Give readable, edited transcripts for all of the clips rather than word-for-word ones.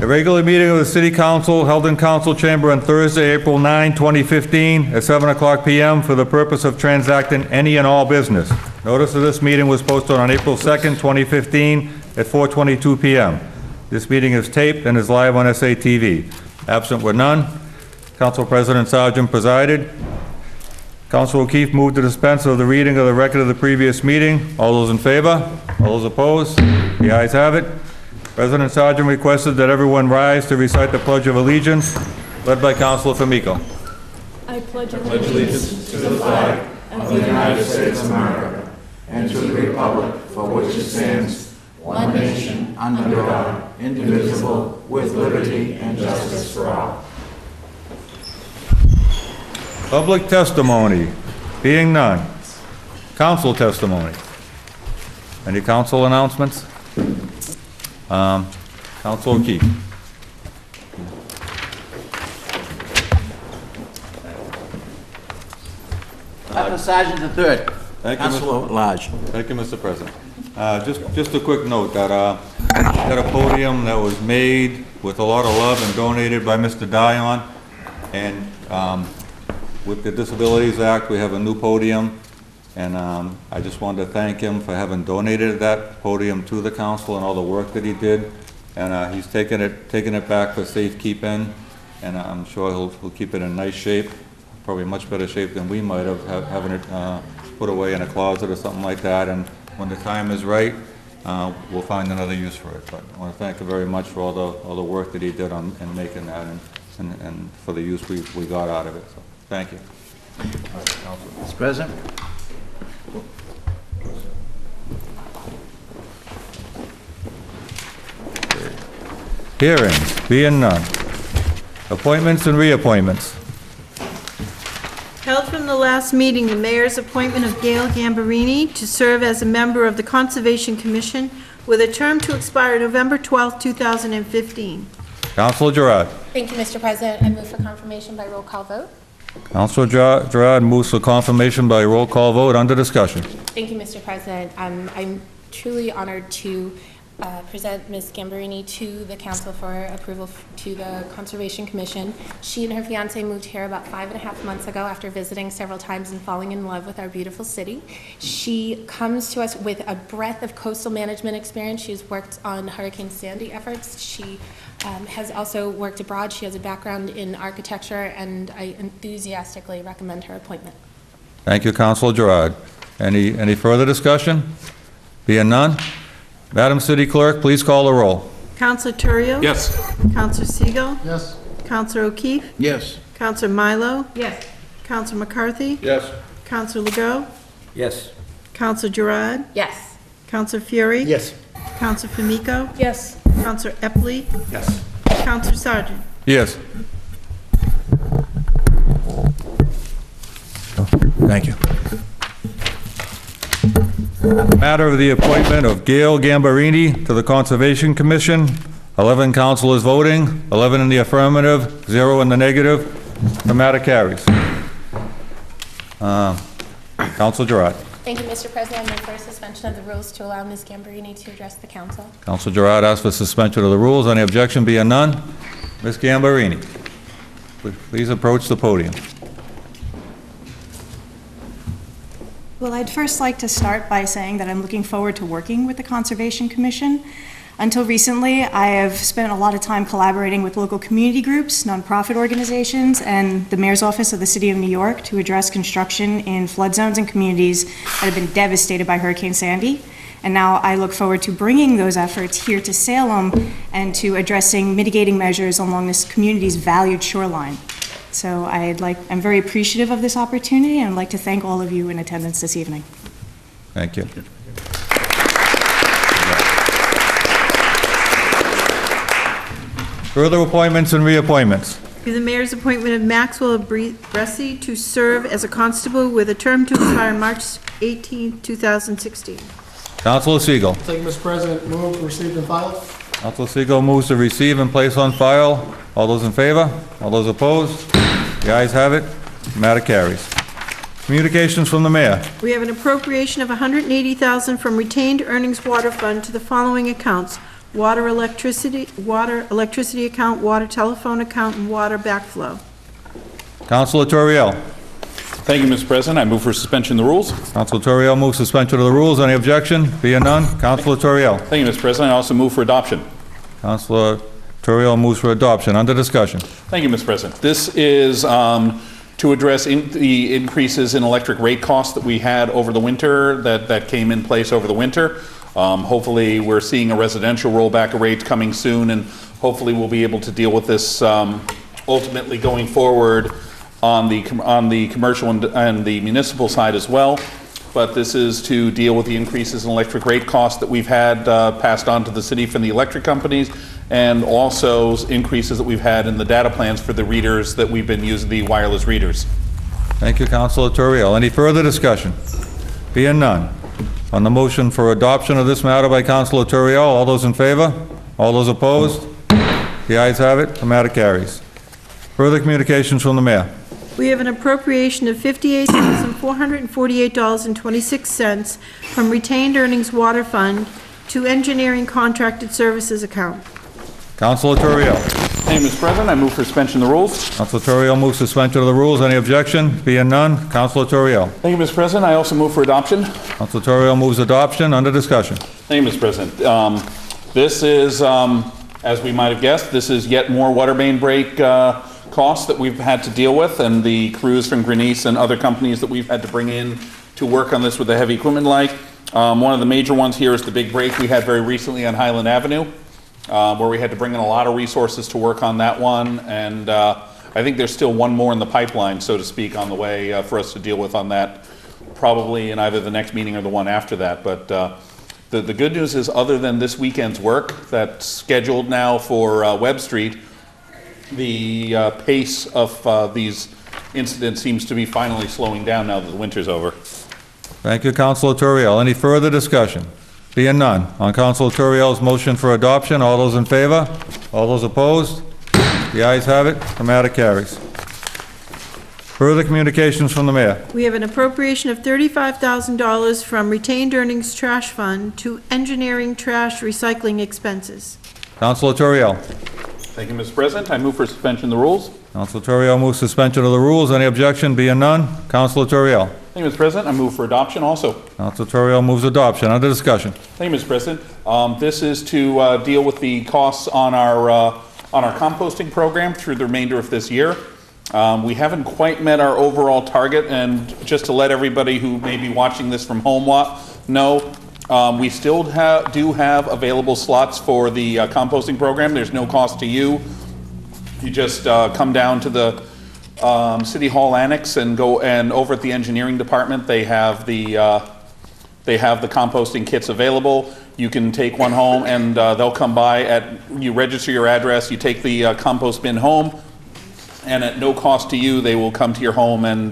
A regular meeting of the City Council held in Council Chamber on Thursday, April 9, 2015, at 7:00 p.m. for the purpose of transacting any and all business. Notice of this meeting was posted on April 2nd, 2015, at 4:22 p.m. This meeting is taped and is live on SATV. Absent were none. Council President Sargent presided. Councilor O'Keefe moved to dispense of the reading of the record of the previous meeting. All those in favor? All those opposed? The ayes have it. President Sargent requested that everyone rise to recite the Pledge of Allegiance, led by Councilor Famico. I pledge allegiance to the flag of the United States of America and to the republic for which it stands, one nation, under God, indivisible, with liberty and justice for all. Public testimony. Being none. Council testimony. Any council announcements? Councilor O'Keefe. Sergeant the Third. Thank you, Councilor at Large. Thank you, Mr. President. Just a quick note that got a podium that was made with a lot of love and donated by Mr. Dion, and with the Disabilities Act, we have a new podium, and I just wanted to thank him for having donated that podium to the council and all the work that he did, and he's taken it back for safekeeping, and I'm sure he'll keep it in nice shape, probably much better shape than we might have, having it put away in a closet or something like that, and when the time is right, we'll find another use for it. But I want to thank him very much for all the work that he did in making that, and for the use we got out of it. So, thank you. Mr. President. Hearings, being none. Appointments and reappointments. Held from the last meeting, the mayor's appointment of Gail Gambarini to serve as a member of the Conservation Commission with a term to expire November 12, 2015. Councilor Gerard. Thank you, Mr. President. I move for confirmation by roll call vote. Councilor Gerard moves for confirmation by roll call vote. Under discussion. Thank you, Mr. President. I'm truly honored to present Ms. Gambarini to the council for approval to the Conservation Commission. She and her fiance moved here about 5.5 months ago after visiting several times and falling in love with our beautiful city. She comes to us with a breadth of coastal management experience. She's worked on Hurricane Sandy efforts. She has also worked abroad. She has a background in architecture, and I enthusiastically recommend her appointment. Thank you, Councilor Gerard. Any further discussion? Being none. Madam City Clerk, please call the roll. Councilor Turio? Yes. Councilor Siegel? Yes. Councilor O'Keefe? Yes. Councilor Milo? Yes. Councilor McCarthy? Yes. Councilor Legault? Yes. Councilor Gerard? Yes. Councilor Fury? Yes. Councilor Famico? Yes. Councilor Epley? Yes. Councilor Sargent? Yes. Thank you. Matter of the appointment of Gail Gambarini to the Conservation Commission. 11 councilors voting, 11 in the affirmative, 0 in the negative. The matter carries. Councilor Gerard. Thank you, Mr. President. I move for suspension of the rules to allow Ms. Gambarini to address the council. Councilor Gerard asks for suspension of the rules. Any objection? Being none. Ms. Gambarini, please approach the podium. Well, I'd first like to start by saying that I'm looking forward to working with the Conservation Commission. Until recently, I have spent a lot of time collaborating with local community groups, nonprofit organizations, and the Mayor's Office of the City of New York to address construction in flood zones and communities that have been devastated by Hurricane Sandy. And now I look forward to bringing those efforts here to Salem and to addressing mitigating measures along this community's valued shoreline. So I'm very appreciative of this opportunity, and I'd like to thank all of you in attendance this evening. Thank you. Further appointments and reappointments. The mayor's appointment of Maxwell Bresci to serve as a constable with a term to expire March 18, 2016. Councilor Siegel. Thank you, Mr. President. Move, received, and filed. Councilor Siegel moves to receive and place on file. All those in favor? All those opposed? The ayes have it. The matter carries. Communications from the mayor. We have an appropriation of $180,000 from retained earnings water fund to the following accounts: water electricity account, water telephone account, and water backflow. Counselor Toriel. Thank you, Mr. President. I move for suspension of the rules. Counselor Toriel moves suspension of the rules. Any objection? Being none, Counselor Toriel. Thank you, Mr. President. I also move for adoption. Counselor Toriel moves for adoption. Under discussion. Thank you, Mr. President. This is to address the increases in electric rate costs that we had over the winter, that came in place over the winter. Hopefully, we're seeing a residential rollback of rates coming soon, and hopefully we'll be able to deal with this ultimately going forward on the commercial and the municipal side as well. But this is to deal with the increases in electric rate costs that we've had passed on to the city from the electric companies, and also increases that we've had in the data plans for the readers that we've been using, the wireless readers. Thank you, Counselor Toriel. Any further discussion? Being none. On the motion for adoption of this matter by Counselor Toriel, all those in favor? All those opposed? The ayes have it. The matter carries. Further communications from the mayor. We have an appropriation of $58,448.26 from retained earnings water fund to engineering contracted services account. Counselor Toriel. Thank you, Mr. President. I move for suspension of the rules. Counselor Toriel moves suspension of the rules. Any objection? Being none, Counselor Toriel. Thank you, Mr. President. I also move for adoption. Counselor Toriel moves adoption. Under discussion. Thank you, Mr. President. This is, as we might have guessed, this is yet more water main break costs that we've had to deal with, and the crews from Grenice and other companies that we've had to bring in to work on this with the heavy equipment like. One of the major ones here is the big break we had very recently on Highland Avenue, where we had to bring in a lot of resources to work on that one, and I think there's still one more in the pipeline, so to speak, on the way for us to deal with on that, probably in either the next meeting or the one after that. But the good news is, other than this weekend's work that's scheduled now for Webb Street, the pace of these incidents seems to be finally slowing down now that the winter's over. Thank you, Counselor Toriel. Any further discussion? Being none. On Counselor Toriel's motion for adoption, all those in favor? All those opposed? The ayes have it. The matter carries. Further communications from the mayor. We have an appropriation of $35,000 from retained earnings trash fund to engineering trash recycling expenses. Counselor Toriel. Thank you, Mr. President. I move for suspension of the rules. Counselor Toriel moves suspension of the rules. Any objection? Being none, Counselor Toriel. Thank you, Mr. President. I move for adoption also. Counselor Toriel moves adoption. Under discussion. Thank you, Mr. President. This is to deal with the costs on our composting program through the remainder of this year. We haven't quite met our overall target, and just to let everybody who may be watching this from home know, we still do have available slots for the composting program. There's no cost to you. You just come down to the City Hall Annex and go, and over at the engineering department, they have the composting kits available. You can take one home, and they'll come by. You register your address, you take the compost bin home, and at no cost to you, they will come to your home and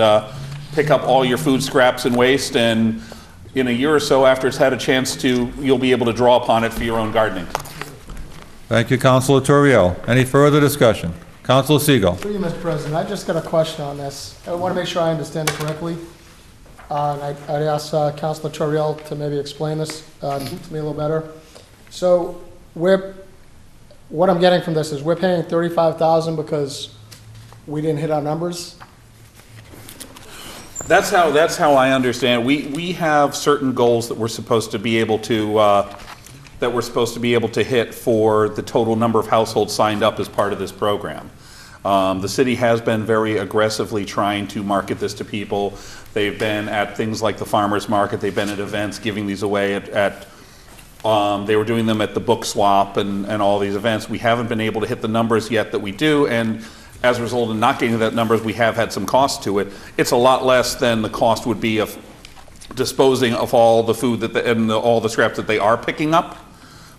pick up all your food scraps and waste, and in a year or so after it's had a chance to, you'll be able to draw upon it for your own gardening. Thank you, Counselor Toriel. Any further discussion? Counselor Segal. Through you, Mr. President, I just got a question on this. I want to make sure I understand it correctly. And I'd ask Counselor Toriel to maybe explain this to me a little better. So what I'm getting from this is we're paying $35,000 because we didn't hit our numbers? That's how I understand. We have certain goals that we're supposed to be able to hit for the total number of households signed up as part of this program. The city has been very aggressively trying to market this to people. They've been at things like the farmers market. They've been at events giving these away they were doing them at the book swap and all these events. We haven't been able to hit the numbers yet that we do, and as a result of not getting that numbers, we have had some cost to it. It's a lot less than the cost would be of disposing of all the food all the scraps that they are picking up,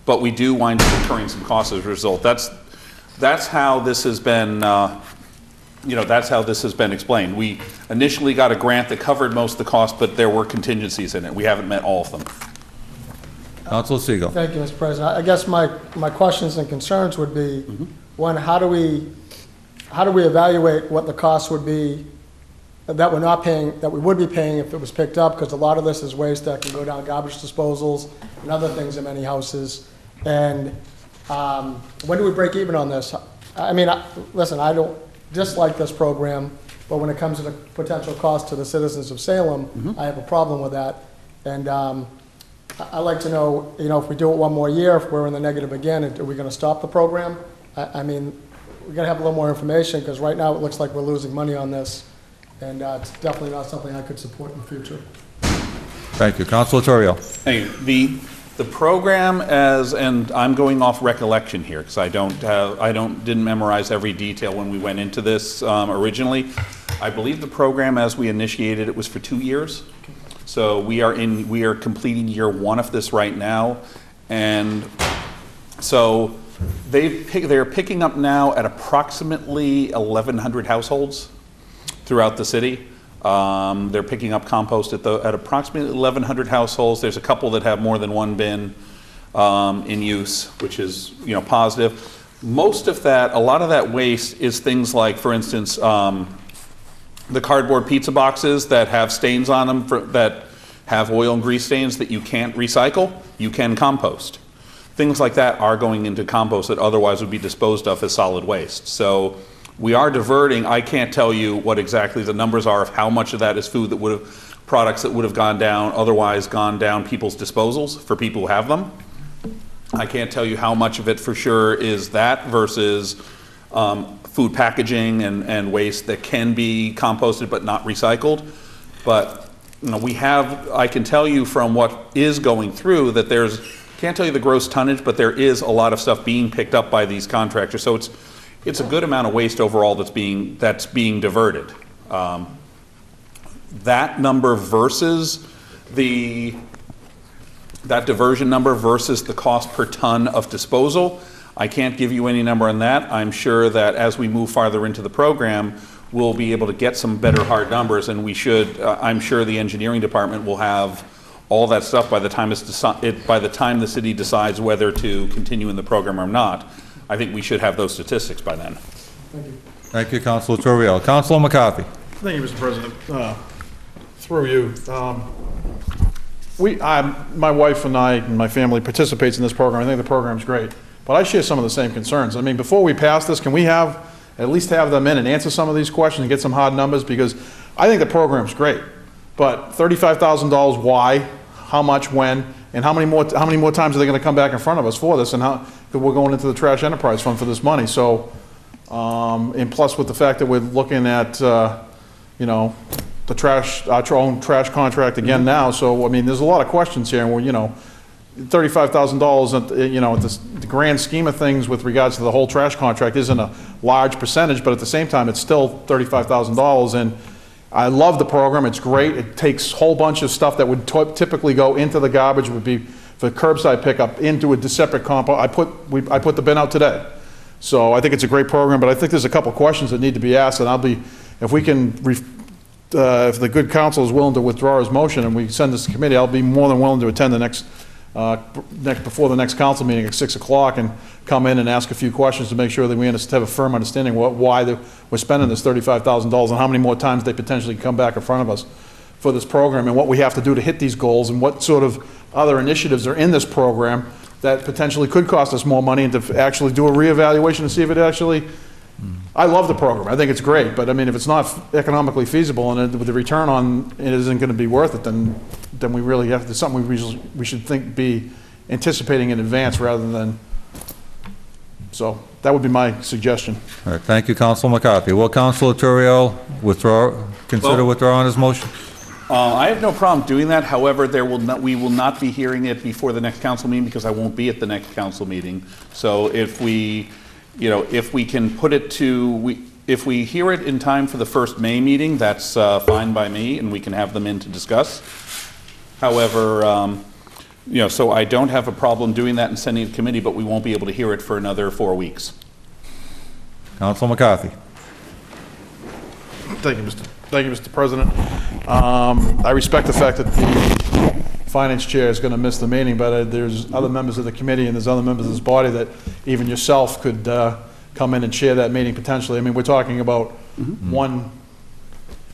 but we do wind up incurring some costs as a result. That's how this has been. That's how this has been explained. We initially got a grant that covered most of the cost, but there were contingencies in it. We haven't met all of them. Councilor Segal. Thank you, Mr. President. I guess my questions and concerns would be, one, how do we evaluate what the cost would be that we're not paying, that we would be paying if it was picked up? Because a lot of this is waste that can go down garbage disposals and other things in many houses. And When do we break even on this? I mean, listen, I don't dislike this program, but when it comes to the potential cost to the citizens of Salem, I have a problem with that. And I'd like to know, if we do it one more year, if we're in the negative again, are we going to stop the program? I mean, we got to have a little more information, because right now it looks like we're losing money on this, and it's definitely not something I could support in the future. Thank you. Councilor Torrio. Hey, the program and I'm going off recollection here because I didn't memorize every detail when we went into this originally. I believe the program as we initiated it was for 2 years. So we are completing year 1 of this right now. And so they're picking up now at approximately 1,100 households throughout the city. They're picking up compost at approximately 1,100 households. There's a couple that have more than one bin in use, which is positive. Most of that, a lot of that waste is things like, for instance, the cardboard pizza boxes that have stains on them that have oil and grease stains that you can't recycle, you can compost. Things like that are going into compost that otherwise would be disposed of as solid waste. So we are diverting. I can't tell you what exactly the numbers are of how much of that is food that products that would have otherwise gone down people's disposals for people who have them. I can't tell you how much of it for sure is that versus food packaging and waste that can be composted but not recycled. But I can tell you from what is going through that can't tell you the gross tonnage, but there is a lot of stuff being picked up by these contractors. So it's a good amount of waste overall that's being diverted. That number versus that diversion number versus the cost per ton of disposal, I can't give you any number on that. I'm sure that as we move farther into the program, we'll be able to get some better hard numbers, and I'm sure the engineering department will have all that stuff by the time the city decides whether to continue in the program or not. I think we should have those statistics by then. Thank you. Thank you, Councilor Torrio. Councilor McCarthy. Thank you, Mr. President. Through you. My wife and I and my family participates in this program. I think the program's great. But I share some of the same concerns. I mean, before we pass this, can we at least have them in and answer some of these questions and get some hard numbers? Because I think the program's great. But $35,000, why? How much, when? And how many more times are they going to come back in front of us for this? And we're going into the trash enterprise fund for this money. So, and plus with the fact that we're looking at, our own trash contract again now. So, I mean, there's a lot of questions here. And we're, $35,000, at the grand scheme of things with regards to the whole trash contract isn't a large percentage, but at the same time, it's still $35,000. And I love the program. It's great. It takes a whole bunch of stuff that would typically go into the garbage, would be for curbside pickup, into a separate compost. I put the bin out today. So I think it's a great program, but I think there's a couple questions that need to be asked, and if the good council is willing to withdraw his motion and we send this to committee, I'll be more than willing to attend before the next council meeting at 6 o'clock and come in and ask a few questions to make sure that we have a firm understanding why we're spending this $35,000 and how many more times they potentially come back in front of us for this program, and what we have to do to hit these goals, and what sort of other initiatives are in this program that potentially could cost us more money, and to actually do a reevaluation and see if it actually. I love the program. I think it's great, but I mean, if it's not economically feasible and the return on it isn't going to be worth it, then we really have to. It's something we should be anticipating in advance rather than. So that would be my suggestion. All right, thank you, Councilor McCarthy. Will Councilor Torrio consider withdrawing his motion? I have no problem doing that. However, we will not be hearing it before the next council meeting because I won't be at the next council meeting. So if we can put it if we hear it in time for the first May meeting, that's fine by me, and we can have them in to discuss. However, so I don't have a problem doing that and sending it to committee, but we won't be able to hear it for another 4 weeks. Councilor McCarthy. Thank you, Mr. President. I respect the fact that the finance chair is going to miss the meeting, but there's other members of the committee and there's other members of this body that even yourself could come in and chair that meeting potentially. I mean, we're talking about one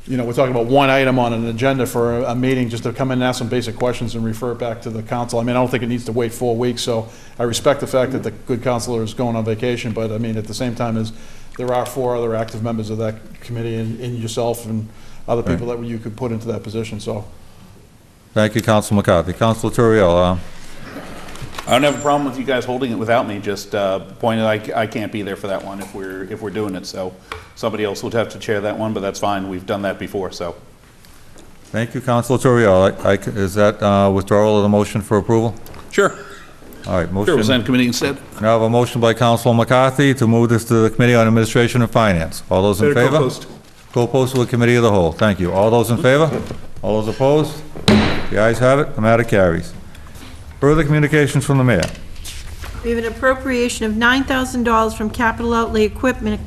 we're talking about one item on an agenda for a meeting, just to come in and ask some basic questions and refer it back to the council. I mean, I don't think it needs to wait 4 weeks, so I respect the fact that the good counselor is going on vacation, but I mean, at the same time, there are 4 other active members of that committee, and yourself and other people that you could put into that position, so. Thank you, Council McCarthy. Council Turiel, I don't have a problem with you guys holding it without me, just pointed I can't be there for that one if we're doing it, so somebody else would have to chair that one, but that's fine, we've done that before, so. thank you, Council Turiel. Is that withdrawal of the motion for approval? Sure. All right, Sure, motion. we'll send committee instead. Now I have a motion by Council McCarthy to move this to the Committee on Administration and Finance. All those in Better favor? co-post. Co-post with Committee of the Whole. Thank you. All those in favor? All those opposed? The ayes have it. The matter carries. Further communications from the mayor. We have an appropriation of $9,000 from capital outlay equipment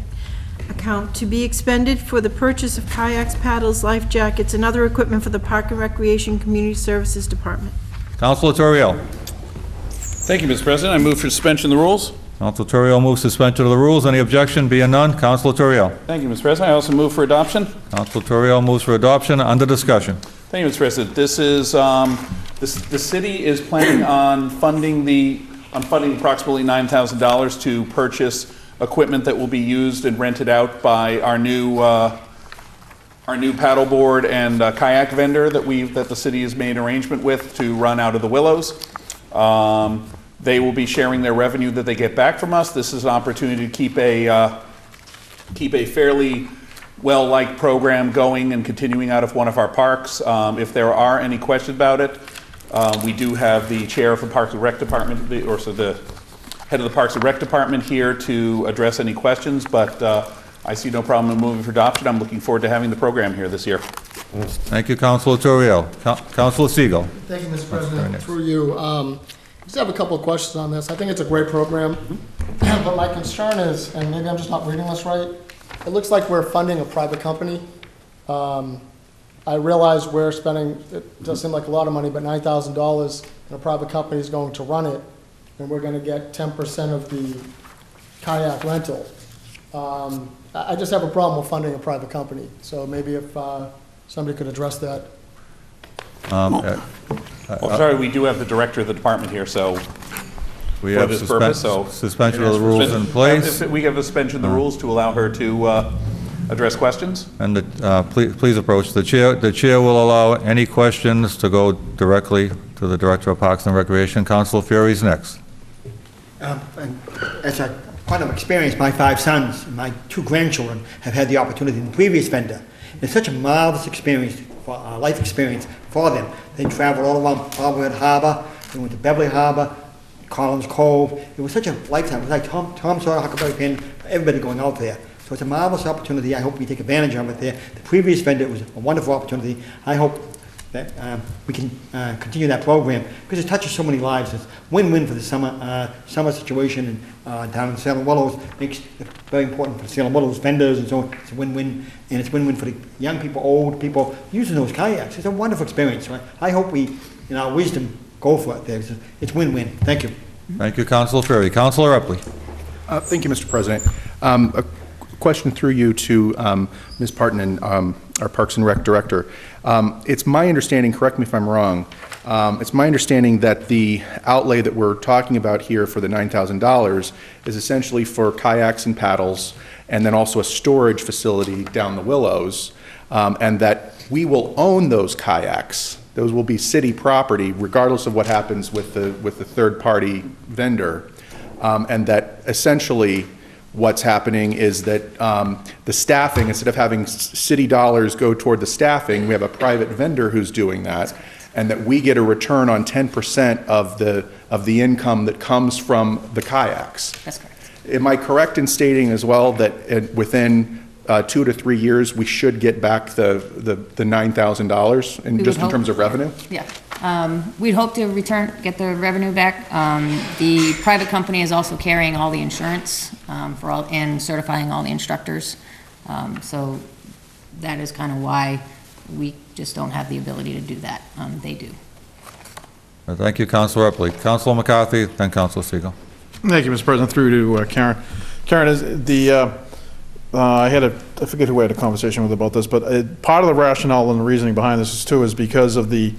account to be expended for the purchase of kayaks, paddles, life jackets, and other equipment for the Park and Recreation Community Services Department. Councilor Turiel. Thank you, Mr. President. I move for suspension of the rules. Councilor Turiel moves suspension of the rules. Any objection? Being none, Councilor Turiel. Thank you, Mr. President. I also move for adoption. Councilor Turiel moves for adoption. Under discussion. Thank you, Mr. President. This is, the city is planning on funding approximately $9,000 to purchase equipment that will be used and rented out by our new paddleboard and kayak vendor that the city has made arrangement with to run out of the Willows. They will be sharing their revenue that they get back from us. This is an opportunity to keep a fairly well-liked program going and continuing out of one of our parks. If there are any questions about it, we do have the chair of the Parks and Rec Department, the head of the Parks and Rec Department here to address any questions, but I see no problem in moving for adoption. I'm looking forward to having the program here this year. Thank you, Councilor Turiel. Councilor Siegel. Thank you, Mr. President. Through you, just have a couple of questions on this. I think it's a great program, but my concern is, and maybe I'm just not reading this right, it looks like we're funding a private company. I realize we're spending, it does seem like a lot of money, but $9,000, and a private company is going to run it, and we're going to get 10% of the kayak rental. I just have a problem with funding a private company, so maybe if somebody could address that. Sorry, we do have the director of the department here, so We for have this purpose, so. suspension of the rules in place. We have the suspension of the rules to allow her to address questions. And please approach. The chair will allow any questions to go directly to the Director of Parks and Recreation. Councilor Fury's next. And as a point of experience, my 5 sons and my 2 grandchildren have had the opportunity in the previous vendor. It's such a marvelous experience, life experience for them. They traveled all around Harvard Harbor, they went to Beverly Harbor, Collins Cove. It was such a lifetime. It was like Tom Sawyer, Huckleberry Finn, everybody going out there. So it's a marvelous opportunity. I hope we take advantage of it there. The previous vendor was a wonderful opportunity. I hope that we can continue that program because it touches so many lives. It's win-win for the summer situation down in Salem Willows. Makes it very important for the Salem Willows vendors and so on. It's a win-win, and it's win-win for the young people, old people using those kayaks. It's a wonderful experience. So I hope we, in our wisdom, go for it there. It's win-win. Thank you. Thank you, Councilor Fury. Councilor Epley. Thank you, Mr. President. A question through you to Ms. Parton, our Parks and Rec Director. It's my understanding, correct me if I'm wrong, it's my understanding that the outlay that we're talking about here for the $9,000 is essentially for kayaks and paddles, and then also a storage facility down the Willows, and that we will own those kayaks. Those will be city property, regardless of what happens with the third-party vendor, and that essentially what's happening is that the staffing, instead of having city dollars go toward the staffing, we have a private vendor who's doing that, and that we get a return on 10% of the income that comes from the kayaks. That's correct. Am I correct in stating as well that within 2 to 3 years we should get back the $9,000 in terms of revenue? Yeah. We'd hope to get the revenue back. The private company is also carrying all the insurance and certifying all the instructors. So that is kind of why we just don't have the ability to do that. They do. Thank you, Councilor Epley. Councilor McCarthy, then Councilor Siegel. Thank you, Mr. President. Through to Karen. Karen, is I forget who I had a conversation with about this, but part of the rationale and the reasoning behind this is too, is because of the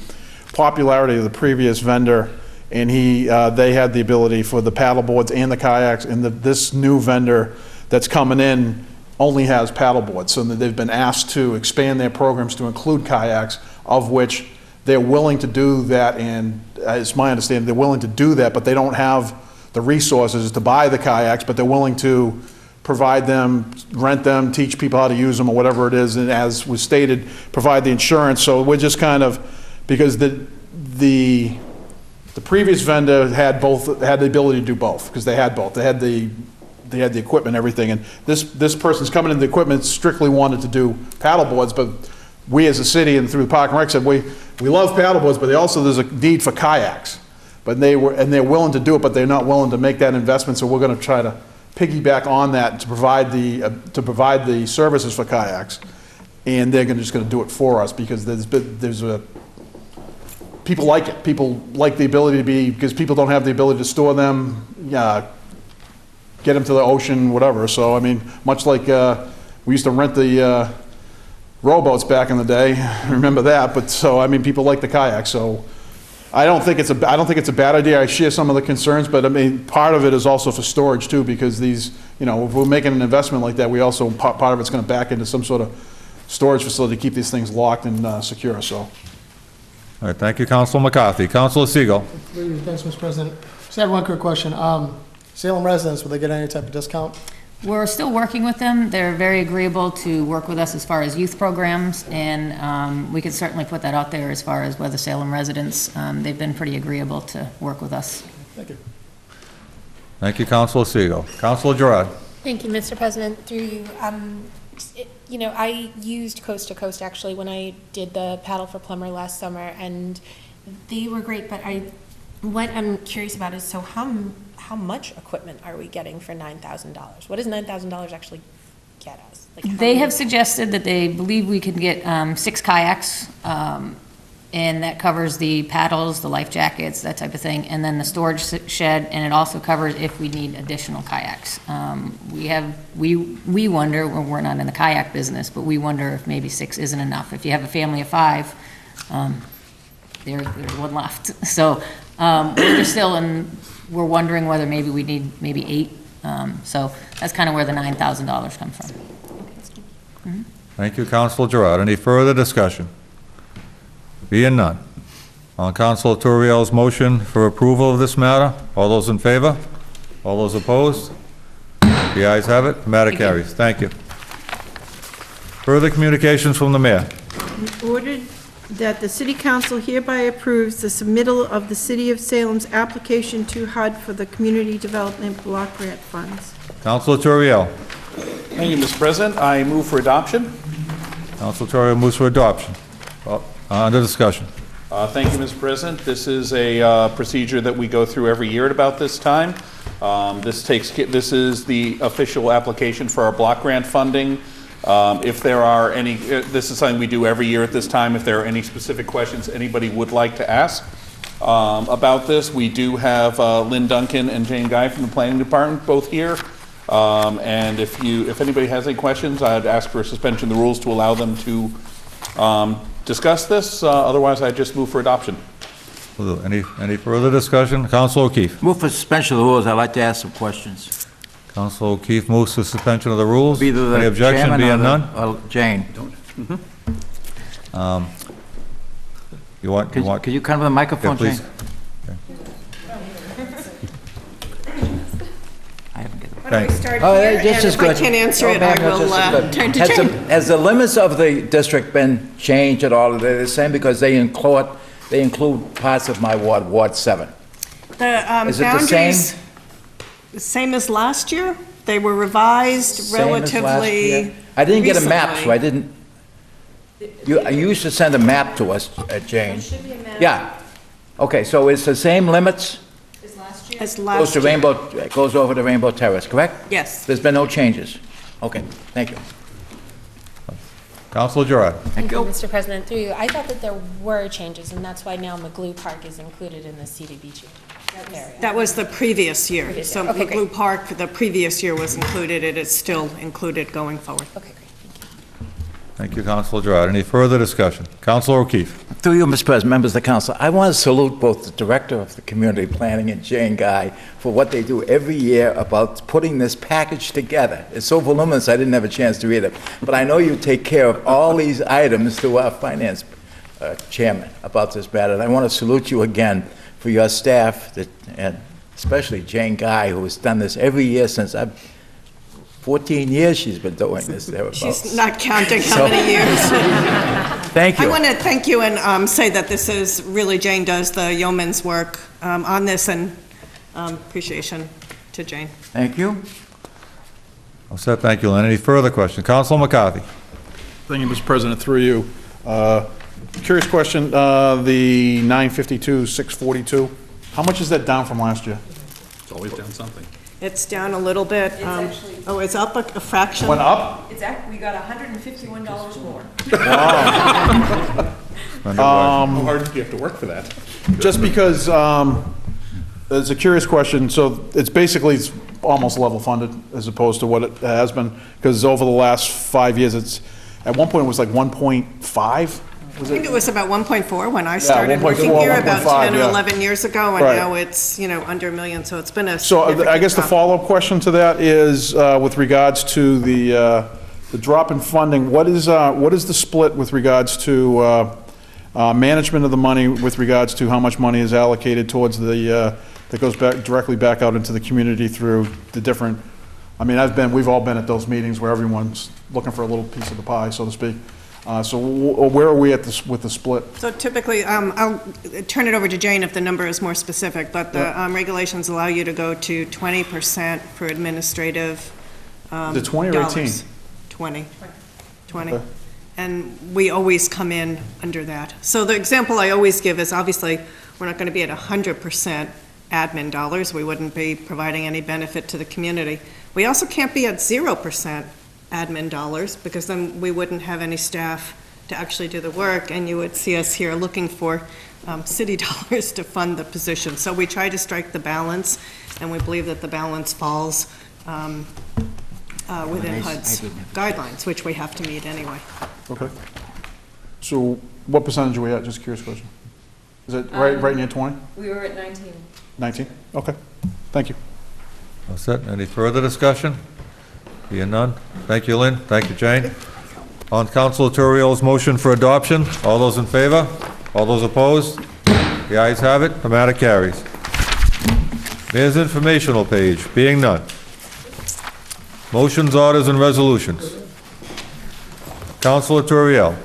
popularity of the previous vendor, and they had the ability for the paddle boards and the kayaks, and this new vendor that's coming in only has paddle boards, so they've been asked to expand their programs to include kayaks, of which they're willing to do that, and it's my understanding they're willing to do that, but they don't have the resources to buy the kayaks, but they're willing to provide them, rent them, teach people how to use them, or whatever it is, and as was stated, provide the insurance. So we're just kind of, because the previous vendor had the ability to do both, because they had both. They had the equipment and everything, and this person's coming in, the equipment strictly wanted to do paddle boards, but we as a city and through the Park and Rec said, we love paddle boards, but there's a need for kayaks. But they're willing to do it, but they're not willing to make that investment, so we're gonna try to piggyback on that to provide the services for kayaks, and they're just gonna do it for us, because people like it. People like the ability to because people don't have the ability to store them, get them to the ocean, whatever. So, I mean, much like we used to rent the rowboats back in the day, remember that, but so, I mean, people like the kayak, so I don't think it's a bad idea. I share some of the concerns, but I mean, part of it is also for storage too, because these, if we're making an investment like that, we also, part of it's gonna back into some sort of storage facility to keep these things locked and secure, so. All right, thank you, Councilor McCarthy. Councilor Siegel. Thanks, Mr. President. Just have one quick question. Salem residents, will they get any type of discount? We're still working with them. They're very agreeable to work with us as far as youth programs, and we could certainly put that out there as far as whether Salem residents, they've been pretty agreeable to work with us. Thank you. Thank you, Councilor Siegel. Councilor Gerard. Thank you, Mr. President. Through you, I used Coast to Coast actually when I did the paddle for plumber last summer, and they were great. But what I'm curious about is, so how much equipment are we getting for $9,000? What does $9,000 actually get us? They have suggested that they believe we can get 6 kayaks, and that covers the paddles, the life jackets, that type of thing, and then the storage shed, and it also covers if we need additional kayaks. We wonder, well, we're not in the kayak business, but we wonder if maybe 6 isn't enough. If you have a family of 5, there's one left. So we're wondering whether maybe we need 8. So that's kind of where the $9,000 comes from. Mm-hmm. Thank you, Councilor Gerard. Any further discussion? Being none. On Councilor Turiel's motion for approval of this matter, all those in favor? All those opposed? The ayes have it. The matter carries. Thank you. Further communications from the mayor. Ordered that the City Council hereby approves the submittal of the City of Salem's application to HUD for the Community Development Block Grant Funds. Councilor Turiel. Thank you, Mr. President. I move for adoption. Councilor Turiel moves for adoption. Under discussion. Thank you, Mr. President. This is a procedure that we go through every year at about this time. This is the official application for our block grant funding. If there are any, this is something we do every year at this time. If there are any specific questions anybody would like to ask about this, we do have Lynn Duncan and Jane Guy from the Planning Department both here. And if anybody has any questions, I'd ask for a suspension of the rules to allow them to discuss this. Otherwise, I just move for adoption. Any further discussion? Councilor O'Keefe. Move for suspension of the rules. I'd like to ask some questions. Councilor O'Keefe moves for suspension of the rules. Either the Any objection? chairman Being or none? Jane. Could you come to the microphone, Yeah, please. Jane? I haven't got it. Why don't we start Oh, here, just and as if I good. can't answer Oh, it, ma'am, I will just as good. turn to Has Jane. Has the limits of the district been changed at all? Are they the same? Because they include parts of my ward, Ward 7. The Is it the same? boundaries, same as last year. They were revised Same as last year? relatively I didn't get a map, so recently. I didn't. You used to send a map to us, Jane. Should be a map. Yeah. Okay, so it's the same limits? as Goes last to year. Rainbow, goes over to Rainbow Terrace, correct? Yes. There's been no changes? Okay, thank you. Councilor Gerard. Thank you, Mr. President. Through you, I thought that there were changes, and that's why now McGlue Park is included in the CDBG. That was the previous year. So Okay, Igloo Park, the previous year was included, it is still included going forward. Okay, great. Thank you, Councilor Gerard. Any further discussion? Councilor O'Keefe. Through you, Mr. President, members of the council, I want to salute both the Director of the Community Planning and Jane Guy for what they do every year about putting this package together. It's so voluminous, I didn't have a chance to read it. But I know you take care of all these items through our finance chairman about this matter. And I want to salute you again for your staff, and especially Jane Guy, who has done this every year since 14 years she's been doing this. She's not counting how many years. Thank you. I want to thank you and say that this is really, Jane does the yeoman's work on this, and appreciation to Jane. Thank you. All set, thank you, Lynn. Any further questions? Councilor McCarthy. Thank you, Mr. President, through you. Curious question, the 952, 642, how much is that down from last year? It's always down something. It's down a little bit. Oh, it's up a fraction? Went up? It's we got $151 more. How hard do you have to work for that? Just because, it's a curious question, so it's basically, it's almost level funded as opposed to what it has been, because over the last 5 years, it's, at one point it was like 1.5? I think it was about 1.4 when I started working 1.4, here about 10 or yeah. 11 years ago, and Right. now it's, under $1 million, so it's been a So I significant guess the drop. follow-up question to that is, with regards to the drop in funding, what is the split with regards to management of the money, with regards to how much money is allocated towards the, that goes directly back out into the community through the different, we've all been at those meetings where everyone's looking for a little piece of the pie, so to speak. So where are we at this, with the split? So typically, I'll turn it over to Jane if the number is more specific, but the regulations allow you to go to 20% for administrative Is it 20 or 18? 20. Okay. And we always come in under that. So the example I always give is, obviously, we're not going to be at 100% admin dollars. We wouldn't be providing any benefit to the community. We also can't be at 0% admin dollars, because then we wouldn't have any staff to actually do the work, and you would see us here looking for city dollars to fund the position. So we try to strike the balance, and we believe that the balance falls within HUD's guidelines, which we have to meet anyway. Okay. So what percentage are we at? Just a curious question. Is it right near 20? We were at 19. 19? Okay. Thank you. All set. Any further discussion? Being none. Thank you, Lynn. Thank you, Jane. On Councilor Turiel's motion for adoption, all those in favor? All those opposed? The ayes have it. The matter carries. Mayor's informational page. Being none. Motions, orders, and resolutions. Councilor Turiel.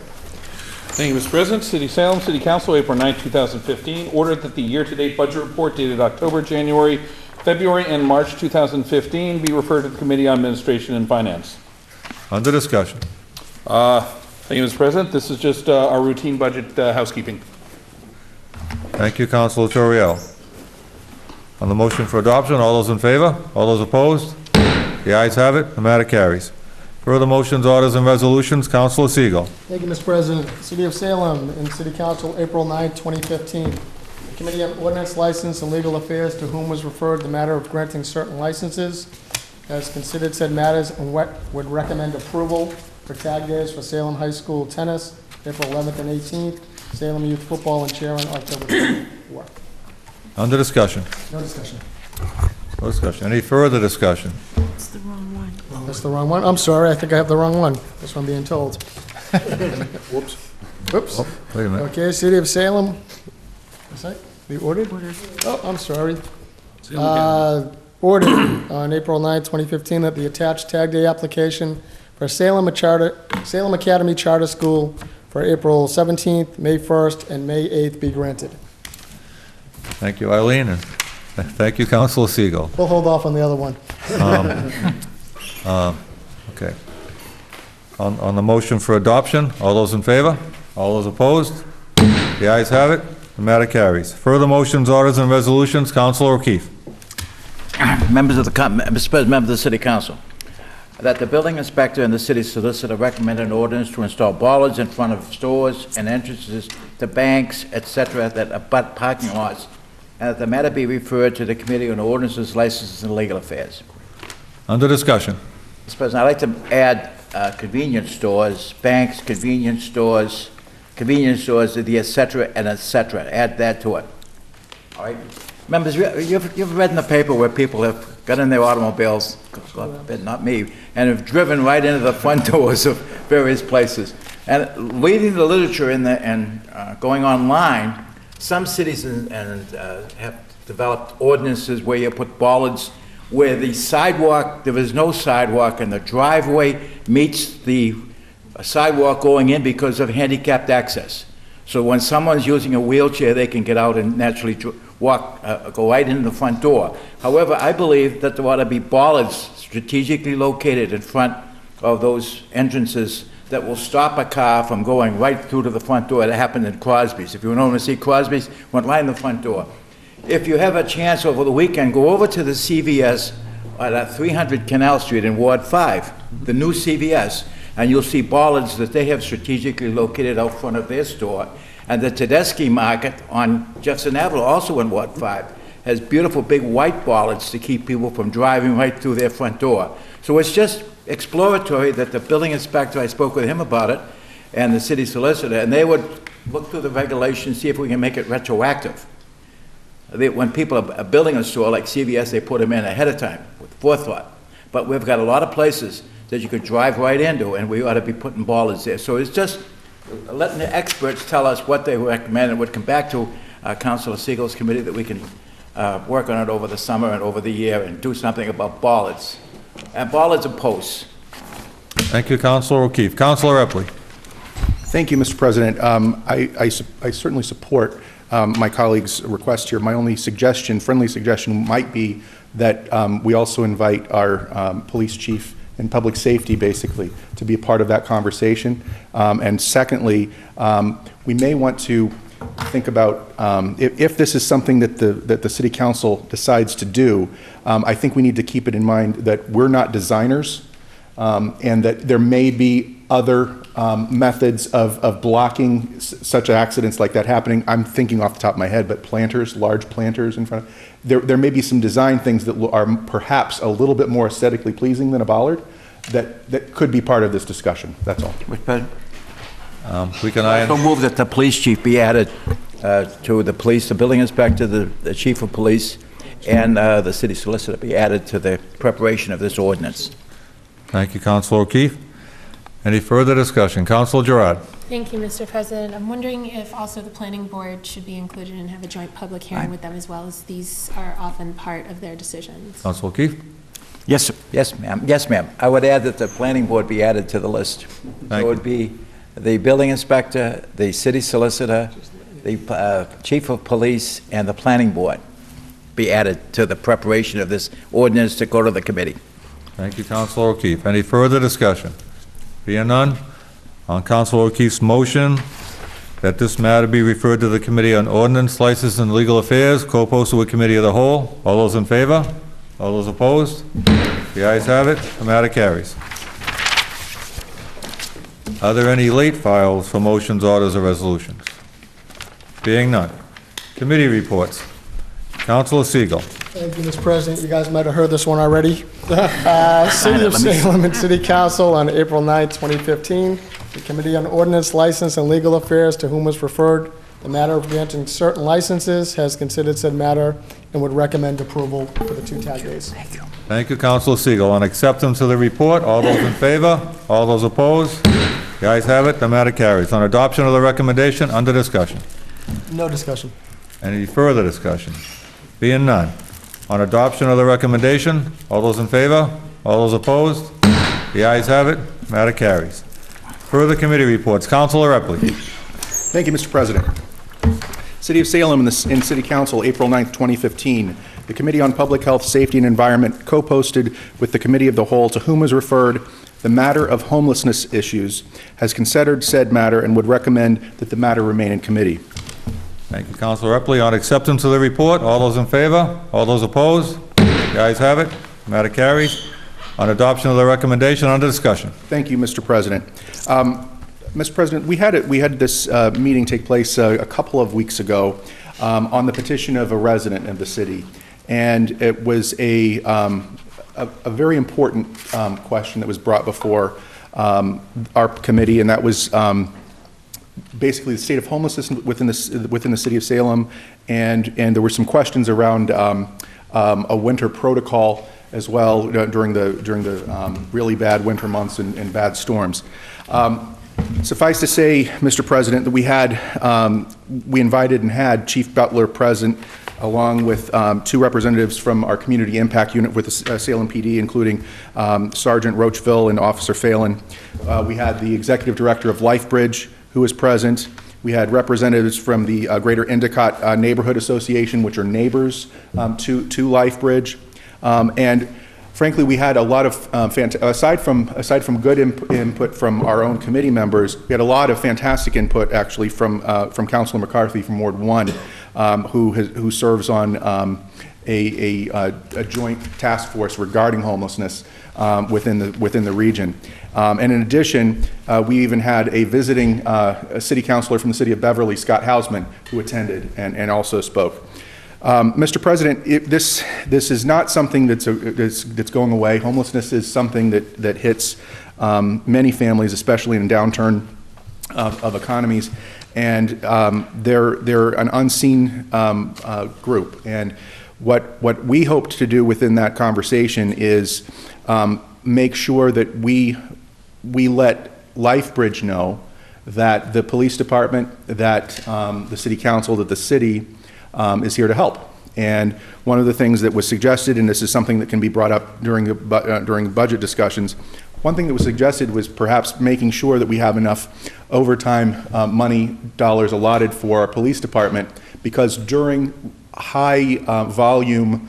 Thank you, Mr. President. City of Salem, City Council, April 9, 2015, ordered that the year-to-date budget report dated October, January, February, and March 2015 be referred to the Committee on Administration and Finance. Under discussion. Thank you, Mr. President. This is just our routine budget housekeeping. Thank you, Councilor Turiel. On the motion for adoption, all those in favor? All those opposed? The ayes have it. The matter carries. Further motions, orders, and resolutions. Councilor Segal. Thank you, Mr. President. City of Salem and City Council, April 9, 2015. The Committee on Ordinance, License, and Legal Affairs, to whom was referred the matter of granting certain licenses, has considered said matters and would recommend approval for tag days for Salem High School tennis, April 11th and 18th, Salem Youth Football and Cheer on October 24th. Under discussion. No discussion. No discussion. Any further discussion? That's the wrong one. That's the wrong one? I'm sorry, I think I have the wrong one. That's what I'm being told. Whoops. Whoops. Oh, wait a minute. Okay, City of Salem. Is that the ordered? Oh, I'm sorry. Ordered on April 9, 2015, that the attached tag day application for Salem Academy Charter School for April 17th, May 1st, and May 8th be granted. Thank you, Eileen, and thank you, Councilor Segal. We'll hold off on the other one. Okay. On the motion for adoption, all those in favor? All those opposed? The ayes have it. The matter carries. Further motions, orders, and resolutions. Councilor O'Keefe. Members of the, Mr. President, members of the City Council, that the building inspector and the city solicitor recommended an ordinance to install bollards in front of stores and entrances to banks, etc., that abut parking lots and that the matter be referred to the Committee on Ordinances, Licenses, and Legal Affairs. Under discussion. Mr. President, I'd like to add convenience stores, banks, convenience stores, the et cetera, and et cetera. Add that to it. All right? Members, you've read in the paper where people have got in their automobiles, not me, and have driven right into the front doors of various places. And reading the literature and going online, some cities have developed ordinances where you put bollards where the sidewalk, there is no sidewalk, and the driveway meets the sidewalk going in because of handicapped access. So when someone's using a wheelchair, they can get out and naturally walk, go right into the front door. However, I believe that there ought to be bollards strategically located in front of those entrances that will stop a car from going right through to the front door. That happened in Crosby's. If you want to see Crosby's, went right in the front door. If you have a chance over the weekend, go over to the CVS at 300 Canal Street in Ward 5, the new CVS, and you'll see bollards that they have strategically located out front of their store. And the Tedeschi Market on Jefferson Avenue, also in Ward 5, has beautiful big white bollards to keep people from driving right through their front door. So it's just exploratory that the building inspector, I spoke with him about it, and the city solicitor, and they would look through the regulations, see if we can make it retroactive. When people are building a store like CVS, they put them in ahead of time with forethought. But we've got a lot of places that you could drive right into, and we ought to be putting bollards there. So it's just letting the experts tell us what they recommend, and would come back to Councilor Siegel's committee that we can work on it over the summer and over the year and do something about bollards. And bollards and posts. Thank you, Councilor O'Keefe. Councilor Epley. Thank you, Mr. President. I certainly support my colleague's request here. My only suggestion, friendly suggestion, might be that we also invite our police chief and public safety, basically, to be a part of that conversation. And secondly, we may want to think about if this is something that the city council decides to do. I think we need to keep it in mind that we're not designers, and that there may be other methods of blocking such accidents like that happening. I'm thinking off the top of my head, but planters, large planters in front of, there may be some design things that are perhaps a little bit more aesthetically pleasing than a bollard that could be part of this discussion. That's all. Mr. President? We can So move that the police chief be added to the police, the building inspector, the chief of police, and the city solicitor be added to the preparation of this ordinance. Thank you, Councilor O'Keefe. Any further discussion? Councilor Gerard. Thank you, Mr. President. I'm wondering if also the planning board should be included and have a joint public hearing with them as well, as these are often part of their decisions. Councilor O'Keefe. Yes, sir. Yes, ma'am. Yes, ma'am. I would add that the planning board be added to the list. So it would be the building inspector, the city solicitor, the chief of police, and the planning board be added to the preparation of this ordinance to go to the committee. Thank you, Councilor O'Keefe. Any further discussion? Being none, on Councilor O'Keefe's motion that this matter be referred to the Committee on Ordinance, License, and Legal Affairs, co-posted with Committee of the Whole. All those in favor? All those opposed? The ayes have it. The matter carries. Are there any late files for motions, orders, or resolutions? Being none. Committee reports. Councilor Siegel. Thank you, Mr. President. You guys might have heard this one already. City of Salem and City Council on April 9, 2015. The Committee on Ordinance, License, and Legal Affairs, to whom was referred the matter of granting certain licenses, has considered said matter and would recommend approval for the 2 tag days. Thank you. Thank you, Councilor Siegel. On acceptance of the report, all those in favor? All those opposed? The ayes have it. The matter carries. On adoption of the recommendation, under discussion. No discussion. Any further discussion? Being none. On adoption of the recommendation, all those in favor? All those opposed? The ayes have it. Matter carries. Further committee reports. Councilor Epley. Thank you, Mr. President. City of Salem and City Council, April 9th, 2015. The Committee on Public Health, Safety, and Environment co-posted with the Committee of the Whole, to whom was referred the matter of homelessness issues, has considered said matter and would recommend that the matter remain in committee. Thank you, Councilor Epley. On acceptance of the report, all those in favor? All those opposed? The ayes have it. Matter carries. On adoption of the recommendation, under discussion. Thank you, Mr. President. Mr. President, we had this meeting take place a couple of weeks ago. on the petition of a resident of the city. And it was a very important question that was brought before our committee, and that was basically the state of homelessness within the city of Salem, and there were some questions around a winter protocol as well during the really bad winter months and bad storms. Suffice to say, Mr. President, that we invited and had Chief Butler present, along with two representatives from our community impact unit with the Salem PD, including Sergeant Roachville and Officer Phelan. We had the executive director of LifeBridge, who was present. We had representatives from the Greater Endicott Neighborhood Association, which are neighbors to LifeBridge. And frankly, we had a lot of, aside from good input from our own committee members, we had a lot of fantastic input actually from Councilor McCarthy from Ward 1, who serves on a joint task force regarding homelessness within the region. And in addition, we even had a visiting city councilor from the city of Beverly, Scott Hausman, who attended and also spoke. Mr. President, this is not something that's going away. Homelessness is something that hits many families, especially in a downturn of economies, and they're an unseen group. And what we hoped to do within that conversation is make sure that we let LifeBridge know that the police department, that the city council, that the city is here to help. And one of the things that was suggested, and this is something that can be brought up during budget discussions, one thing that was suggested was perhaps making sure that we have enough overtime money dollars allotted for our police department, because during high volume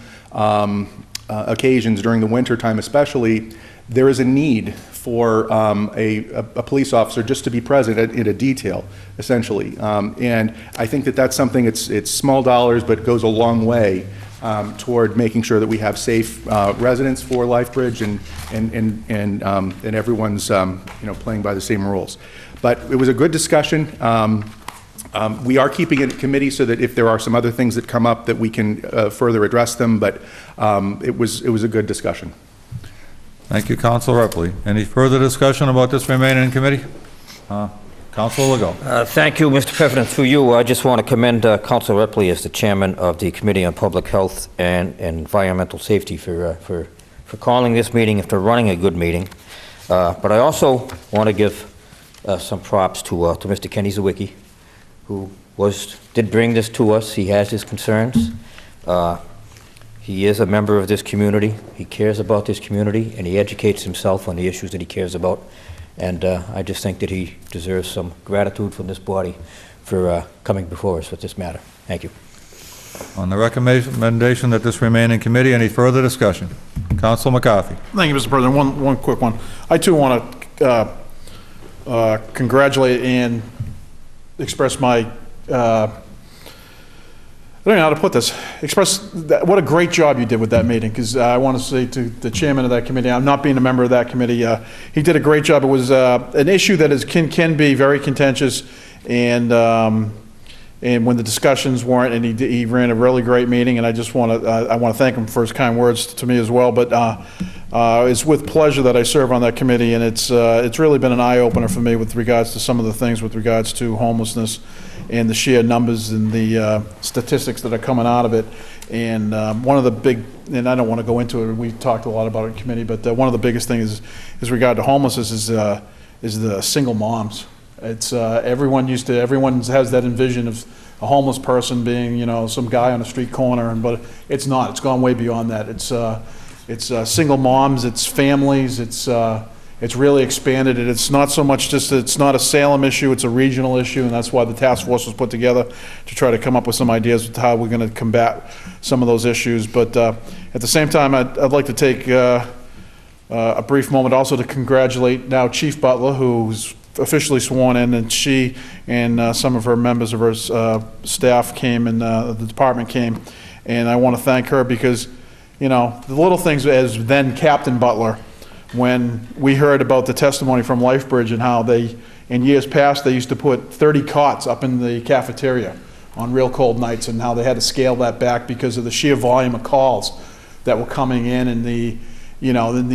occasions, during the winter time especially, there is a need for a police officer just to be present in a detail, essentially. And I think that's something, it's small dollars, but goes a long way toward making sure that we have safe residents for LifeBridge and everyone's playing by the same rules. But it was a good discussion. We are keeping it in committee so that if there are some other things that come up that we can further address them, but it was a good discussion. Thank you, Councilor Ripley. Any further discussion about this remaining in committee? Councilor Legault. Thank you, Mr. President. Through you, I just want to commend Councilor Ripley as the chairman of the Committee on Public Health and Environmental Safety for calling this meeting and for running a good meeting. But I also want to give some props to Mr. Kenny Zawicki, who did bring this to us. He has his concerns. He is a member of this community. He cares about this community, and he educates himself on the issues that he cares about. And I just think that he deserves some gratitude from this body for coming before us with this matter. Thank you. On the recommendation that this remain in committee, any further discussion? Councilor McCarthy. Thank you, Mr. President. One quick one. I too want to congratulate and express my I don't know how to put this. What a great job you did with that meeting, because I want to say to the chairman of that committee, I'm not being a member of that committee, he did a great job. It was an issue that can be very contentious, and when the discussions weren't, and he ran a really great meeting, and I just want to thank him for his kind words to me as well. But it's with pleasure that I serve on that committee, and it's really been an eye-opener for me with regards to some of the things with regards to homelessness and the sheer numbers and the statistics that are coming out of it. And one of the big, and I don't want to go into it, we talked a lot about it in committee, but one of the biggest things is regard to homelessness is the single moms. It's everyone has that envision of a homeless person being, some guy on a street corner, but it's not. It's gone way beyond that. It's single moms, it's families, it's really expanded, and it's not so much it's not a Salem issue, it's a regional issue, and that's why the task force was put together to try to come up with some ideas of how we're going to combat some of those issues. But at the same time, I'd like to take a brief moment also to congratulate now Chief Butler, who's officially sworn in, and she and some of her members of her staff came, and the department came, and I want to thank her because, the little things, as then Captain Butler, when we heard about the testimony from LifeBridge and how in years past, they used to put 30 cots up in the cafeteria on real cold nights, and how they had to scale that back because of the sheer volume of calls that were coming in, and the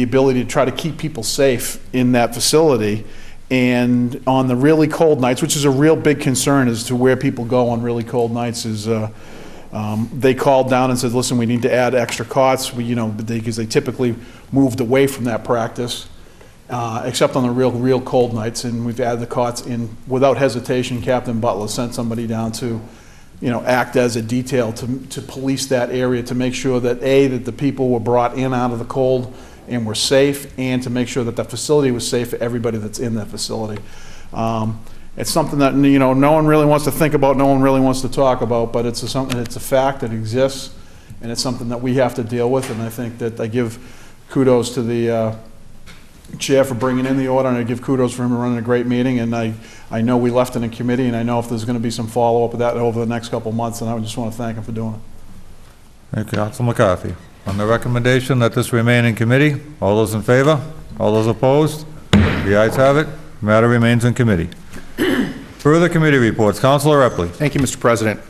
ability to try to keep people safe in that facility. And on the really cold nights, which is a real big concern as to where people go on really cold nights, is they called down and said, listen, we need to add extra cots, because they typically moved away from that practice, except on the real cold nights, and we've added the cots in without hesitation. Captain Butler sent somebody down to act as a detail to police that area, to make sure that that the people were brought in out of the cold and were safe, and to make sure that the facility was safe for everybody that's in that facility. It's something that no one really wants to think about, no one really wants to talk about, but it's a fact that exists, and it's something that we have to deal with. And I think that I give kudos to the chair for bringing in the order, and I give kudos for him running a great meeting. And I know we left it in committee, and I know if there's going to be some follow-up of that over the next couple of months, and I just want to thank him for doing it. Thank you, Council McCarthy. On the recommendation that this remain in committee, all those in favor? All those opposed? The ayes have it. The matter remains in committee. Further committee reports. Councilor Epley. Thank you, Mr. President.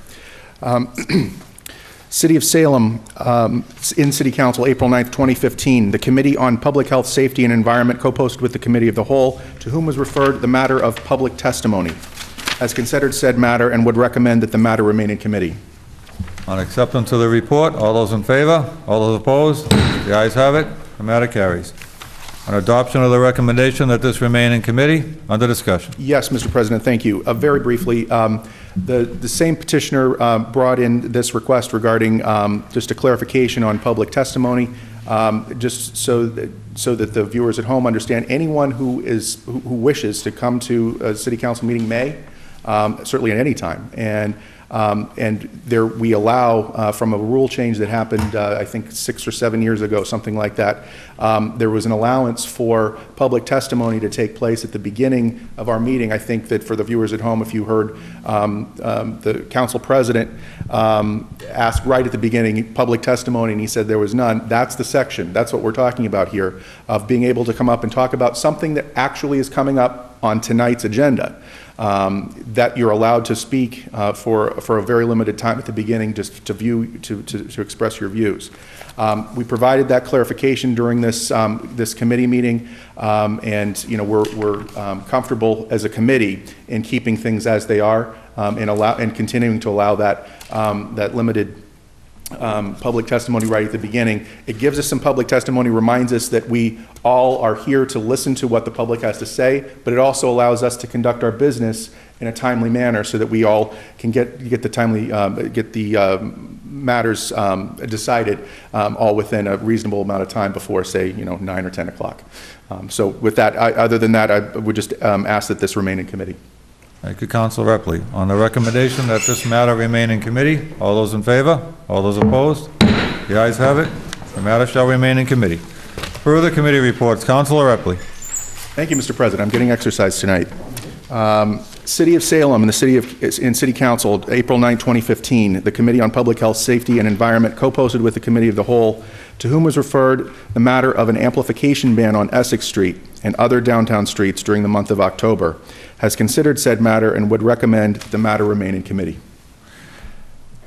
City of Salem, in City Council, April 9th, 2015, the Committee on Public Health, Safety, and Environment, co-posted with the Committee of the Whole, to whom was referred the matter of public testimony, has considered said matter and would recommend that the matter remain in committee. On acceptance of the report, all those in favor? All those opposed? The ayes have it. The matter carries. On adoption of the recommendation that this remain in committee, under discussion. Yes, Mr. President, thank you. Very briefly, the same petitioner brought in this request regarding just a clarification on public testimony, just so that the viewers at home understand. Anyone who wishes to come to a City Council meeting may, certainly at any time. And there we allow, from a rule change that happened, I think 6 or 7 years ago, something like that, there was an allowance for public testimony to take place at the beginning of our meeting. I think that for the viewers at home, if you heard the council president ask right at the beginning public testimony, and he said there was none, that's the section. That's what we're talking about here, of being able to come up and talk about something that actually is coming up on tonight's agenda. That you're allowed to speak for a very limited time at the beginning, just to express your views. We provided that clarification during this committee meeting, and we're comfortable as a committee in keeping things as they are, and continuing to allow that limited public testimony right at the beginning. It gives us some public testimony, reminds us that we all are here to listen to what the public has to say, but it also allows us to conduct our business in a timely manner so that we all can get the matters decided all within a reasonable amount of time before, say, 9 or 10 o'clock. So with that, other than that, I would just ask that this remain in committee. Thank you, Councilor Epley. On the recommendation that this matter remain in committee, all those in favor? All those opposed? The ayes have it. The matter shall remain in committee. Further committee reports. Councilor Epley. Thank you, Mr. President. I'm getting exercise tonight. City of Salem and in City Council, April 9, 2015, the Committee on Public Health, Safety, and Environment, co-posted with the Committee of the Whole, to whom was referred the matter of an amplification ban on Essex Street and other downtown streets during the month of October, has considered said matter and would recommend the matter remain in committee.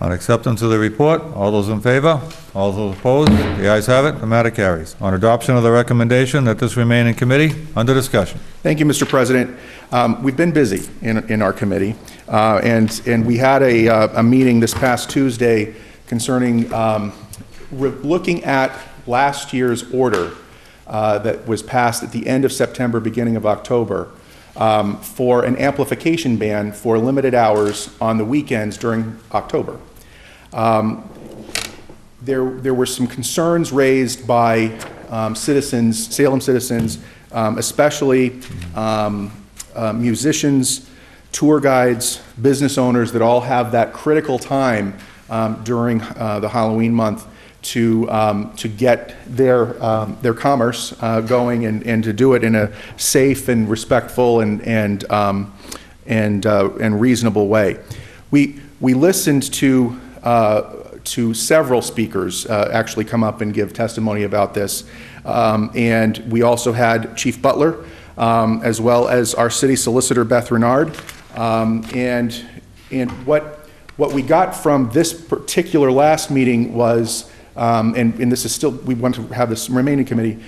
On acceptance of the report, all those in favor? All those opposed? The ayes have it. The matter carries. On adoption of the recommendation that this remain in committee, under discussion. Thank you, Mr. President. We've been busy in our committee, and we had a meeting this past Tuesday concerning looking at last year's order that was passed at the end of September, beginning of October, for an amplification ban for limited hours on the weekends during October. There were some concerns raised by citizens, Salem citizens, especially musicians, tour guides, business owners that all have that critical time during the Halloween month to get their commerce going and to do it in a safe and respectful and reasonable way. We listened to several speakers actually come up and give testimony about this, and we also had Chief Butler as well as our city solicitor Beth Renard, and What we got from this particular last meeting was, and this is still, we want to have this remaining committee,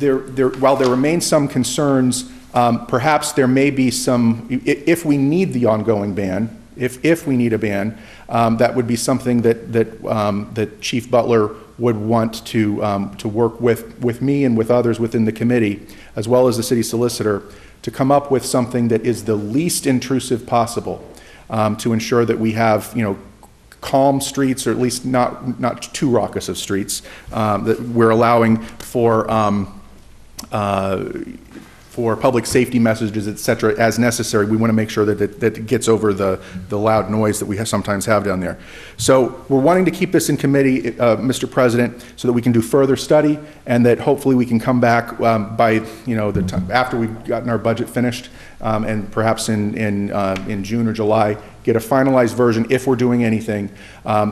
while there remain some concerns, perhaps there may be some, if we need the ongoing ban, if we need a ban, that would be something that Chief Butler would want to work with me and with others within the committee, as well as the city solicitor, to come up with something that is the least intrusive possible, to ensure that we have, calm streets, or at least not too raucous of streets, that we're allowing for public safety messages, et cetera, as necessary. We want to make sure that it gets over the loud noise that we sometimes have down there. So we're wanting to keep this in committee, Mr. President, so that we can do further study, and that hopefully we can come back by the time after we've gotten our budget finished, and perhaps in June or July, get a finalized version if we're doing anything,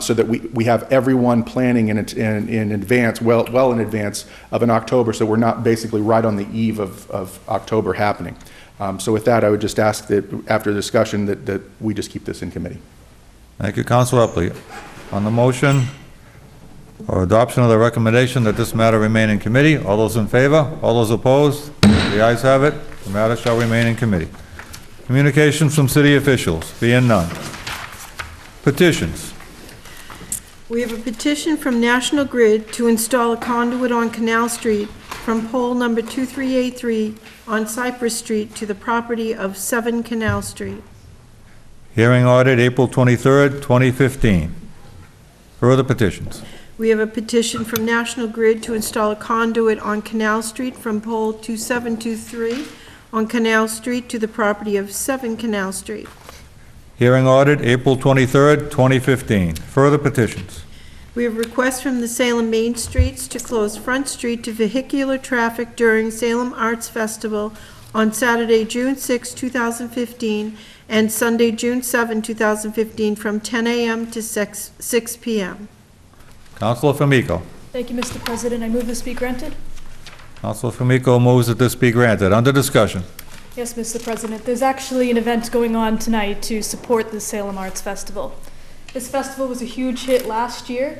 so that we have everyone planning in advance, well in advance of an October, so we're not basically right on the eve of October happening. So with that, I would just ask that after discussion that we just keep this in committee. Thank you, Councilor Epley. On the motion or adoption of the recommendation that this matter remain in committee, all those in favor? All those opposed? The ayes have it. The matter shall remain in committee. Communications from city officials, being none. Petitions. We have a petition from National Grid to install a conduit on Canal Street from pole number 2383 on Cypress Street to the property of 7 Canal Street. Hearing ordered April 23rd, 2015. Further petitions. We have a petition from National Grid to install a conduit on Canal Street from pole 2723 on Canal Street to the property of 7 Canal Street. Hearing ordered April 23rd, 2015. Further petitions. We have requests from the Salem Main Streets to close Front Street to vehicular traffic during Salem Arts Festival on Saturday, June 6, 2015, and Sunday, June 7, 2015, from 10 a.m. to 6 p.m. Councilor Famico. Thank you, Mr. President. I move this be granted. Councilor Famico moves that this be granted. Under discussion. Yes, Mr. President. There's actually an event going on tonight to support the Salem Arts Festival. This festival was a huge hit last year.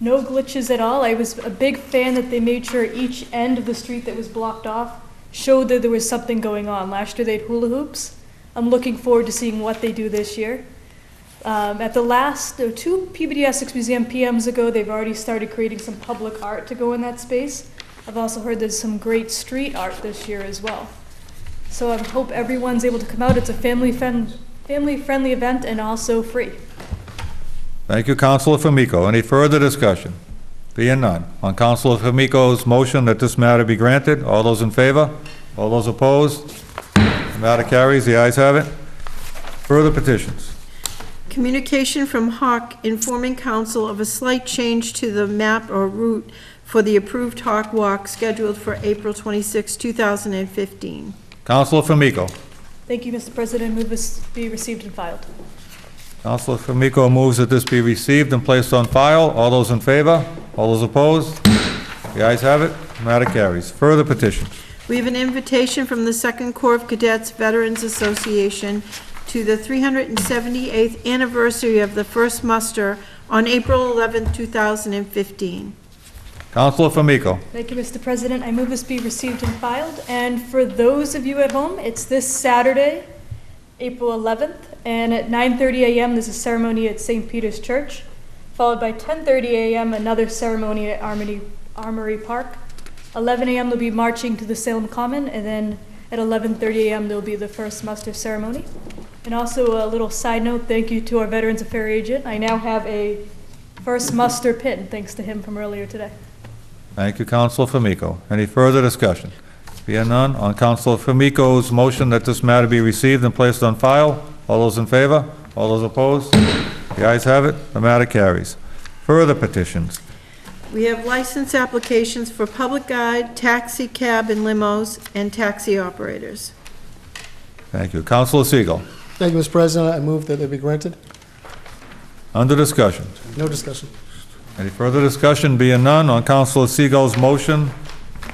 No glitches at all. I was a big fan that they made sure each end of the street that was blocked off showed that there was something going on. Last year they had hula hoops. I'm looking forward to seeing what they do this year. At the last 2 PBD Essex Museum PMs ago, they've already started creating some public art to go in that space. I've also heard there's some great street art this year as well. So I hope everyone's able to come out. It's a family-friendly event and also free. Thank you, Councilor Famico. Any further discussion? Being none. On Councilor Famico's motion that this matter be granted, all those in favor? All those opposed? The matter carries. The ayes have it. Further petitions. Communication from Hawk informing council of a slight change to the map or route for the approved Hawk Walk scheduled for April 26, 2015. Councilor Famico. Thank you, Mr. President. I move this be received and filed. Councilor Famico moves that this be received and placed on file. All those in favor? All those opposed? The ayes have it. The matter carries. Further petitions. We have an invitation from the 2nd Corps of Cadets Veterans Association to the 378th anniversary of the first muster on April 11, 2015. Councilor Famico. Thank you, Mr. President. I move this be received and filed. And for those of you at home, it's this Saturday, April 11th, and at 9:30 a.m. there's a ceremony at St. Peter's Church, followed by 10:30 a.m. another ceremony at Armory Park. 11 a.m. they'll be marching to the Salem Common, and then at 11:30 a.m. there'll be the first muster ceremony. And also a little side note, thank you to our Veterans Affairs agent. I now have a first muster pin, thanks to him from earlier today. Thank you, Councilor Famico. Any further discussion? Being none, on Councilor Famico's motion that this matter be received and placed on file, all those in favor? All those opposed? The ayes have it. The matter carries. Further petitions. We have license applications for public guide, taxi cab and limos, and taxi operators. Thank you. Councilor Siegel. Thank you, Mr. President. I move that they be granted. Under discussion. No discussion. Any further discussion? Being none, on Councilor Siegel's motion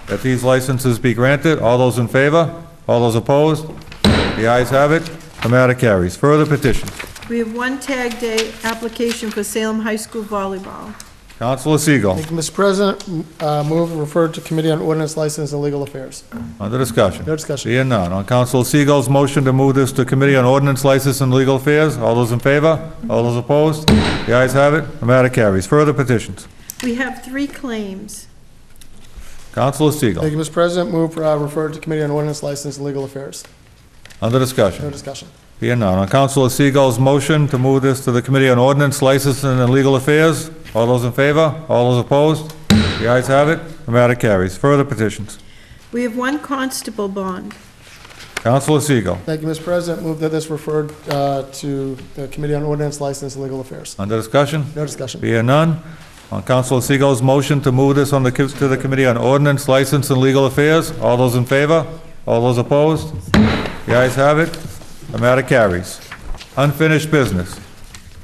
that these licenses be granted, all those in favor? All those opposed? The ayes have it. The matter carries. Further petitions. We have one tag day application for Salem High School volleyball. Counselor Segal. Thank you, Mr. President. Move referred to Committee on Ordinance, License, and Legal Affairs. Under discussion. No discussion. Seeing none. On Counselor Seagal's motion to move this to Committee on Ordinance, License, and Legal Affairs, all those in favor? All those opposed? The ayes have it. The matter carries. Further petitions. We have 3 claims. Counselor Thank Segal. you, Mr. President. Move referred to Committee on Ordinance, License, and Legal Affairs. Under No discussion. discussion. Seeing none. On Counselor Seagal's motion to move this to the Committee on Ordinance, Licensing, and Legal Affairs, all those in favor? All those opposed? The ayes have it. The matter carries. Further petitions. We have 1 constable bond. Counselor Segal. Thank you, Mr. President. Move that this referred to the Committee on Ordinance, License, and Legal Affairs. Under discussion? No discussion. Being none. On Counselor Seagal's motion to move this to the Committee on Ordinance, License, and Legal Affairs, all those in favor? All those opposed? The ayes have it. The matter carries. Unfinished business.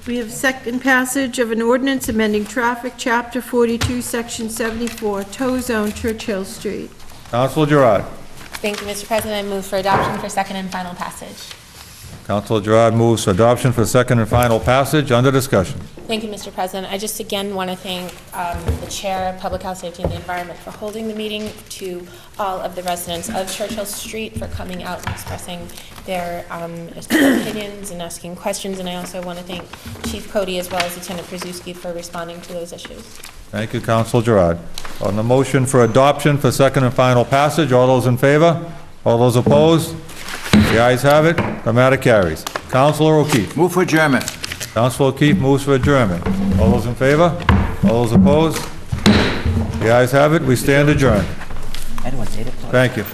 We have second passage of an ordinance amending traffic, Chapter 42, Section 74, tow zone, Churchill Street. Counselor Gerard. Thank you, Mr. President. I move for adoption for second and final passage. Counselor Gerard moves for adoption for second and final passage. Under discussion. Thank you, Mr. President. I just again want to thank the Chair of Public Health, Safety, and the Environment for holding the meeting, to all of the residents of Churchill Street for coming out and expressing their opinions and asking questions, and I also want to thank Chief Cody as well as Lieutenant Krasuski for responding to those issues. Thank you, Counselor Gerard. On the motion for adoption for second and final passage, all those in favor? All those opposed? The ayes have it. The matter carries. Counselor O'Keefe. Move for adjournment. Counselor O'Keefe moves for adjournment. All those in favor? All those opposed? The ayes have it. We stand adjourned. I don't want 8 o'clock. Thank you.